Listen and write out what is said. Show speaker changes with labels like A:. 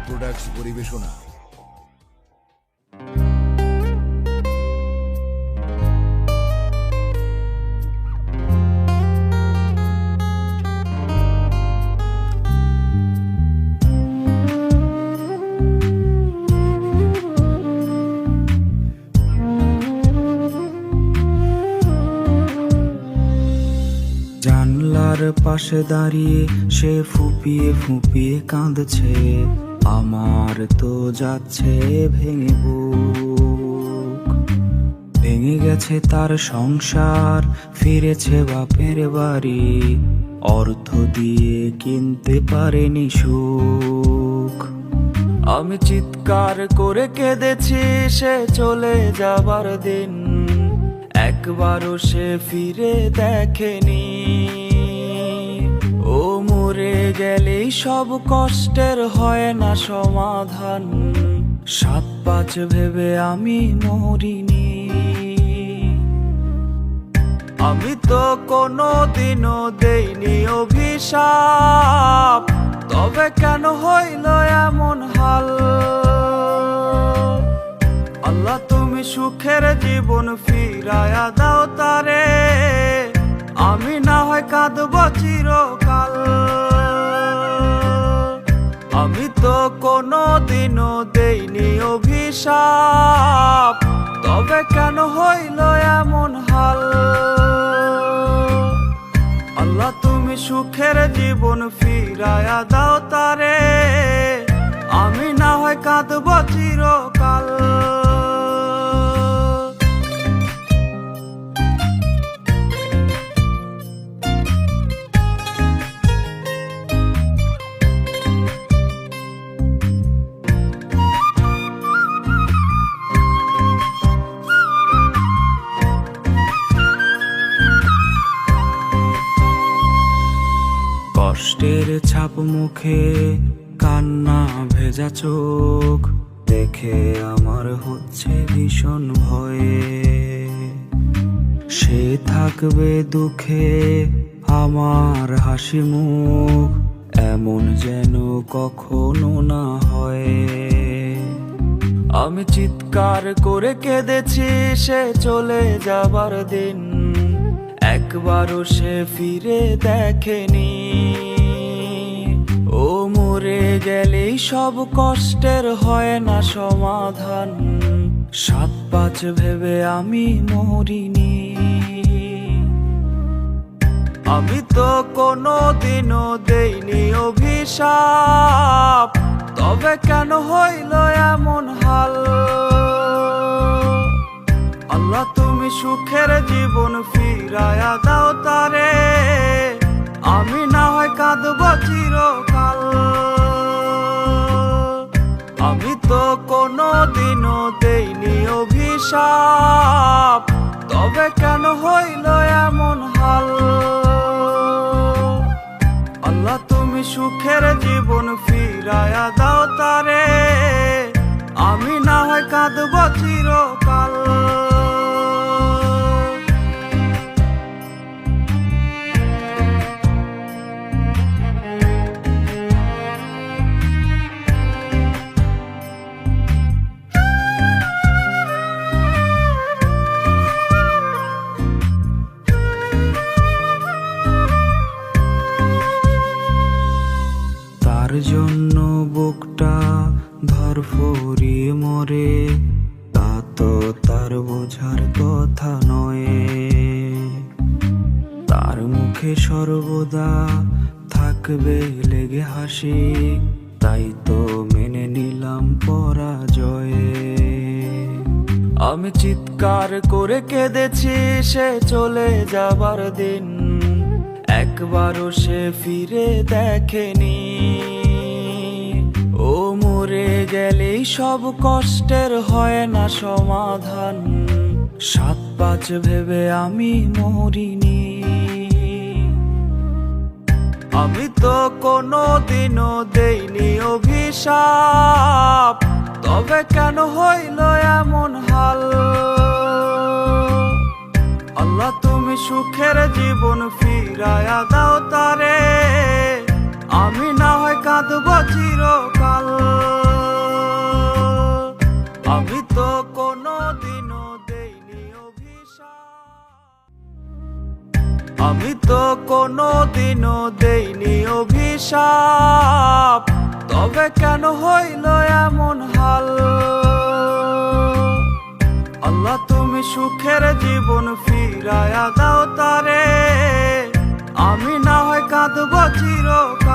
A: Products পরিবেশনা।
B: জানলার পাশে দাঁড়িয়ে সে ফুপিয়ে ফুপিয়ে কাঁদছে, আমার তো যাচ্ছে ভেঙে বুক। ভেঙে গেছে তার সংসার, ফিরেছে বাপের বাড়ি, অর্থ দিয়ে কিনতে পারেনি সুখ। আমি চিৎকার করে কেঁদেছি সে চলে যাবার দিন, একবারও সে ফিরে দেখেনি। ও মরে গেলেই সব কষ্টের হয় না সমাধান, 7-5 ভেবে আমি মরিনি। আমি তো কোনো দিনও দেইনি অভিশাপ, তবে কেন হইল এমন হাল? আল্লাহ তুমি সুখের জীবন ফিরায়া দাও তারে, আমি না হয় কাঁদব চিরকাল। আমি তো কোনো দিনও দেইনি অভিশাপ, তবে কেন হইল এমন হাল? আল্লাহ তুমি সুখের জীবন ফিরায়া দাও তারে, আমি না হয় কাঁদব চিরকাল। কষ্টের ছাপ মুখে, কান্না ভেজা চোখ, দেখে আমার হচ্ছে ভীষণ ভয়ে। সে থাকবে দুঃখে আমার হাসি মুখ, এমন যেন কখনো না হয়। আমি চিৎকার করে কেঁদেছি সে চলে যাবার দিন, একবারও সে ফিরে দেখেনি। ও মরে গেলেই সব কষ্টের হয় না সমাধান, 7-5 ভেবে আমি মরিনি। আমি তো কোনো দিনও দেইনি অভিশাপ, তবে কেন হইল এমন হাল? আল্লাহ তুমি সুখের জীবন ফিরায়া দাও তারে, আমি না হয় কাঁদব চিরকাল। আমি তো কোনো দিনও দেইনি অভিশাপ, তবে কেন হইল এমন হাল? আল্লাহ তুমি সুখের জীবন ফিরায়া দাও তারে, আমি না হয় কাঁদব চিরকাল। তার জন্য বুকটা ধরফড়িয়ে মরে, তা তো তার বোঝার কথা নয়। তার মুখে সর্বদা থাকবে লেগে হাসি, তাই তো মেনে নিলাম পরাজয়ে। আমি চিৎকার করে কেঁদেছি সে চলে যাবার দিন, একবারও সে ফিরে দেখেনি। ও মরে গেলেই সব কষ্টের হয় না সমাধান, 7-5 ভেবে আমি মরিনি। আমি তো কোনো দিনও দেইনি অভিশাপ, তবে কেন হইল এমন হাল? আল্লাহ তুমি সুখের জীবন ফিরায়া দাও তারে, আমি না হয় কাঁদব চিরকাল। আমি তো কোনো দিনও দেইনি অভিশাপ, তবে কেন হইল এমন হাল? আল্লাহ তুমি সুখের জীবন ফিরায়া দাও তারে, আমি না হয় কাঁদব চিরকাল।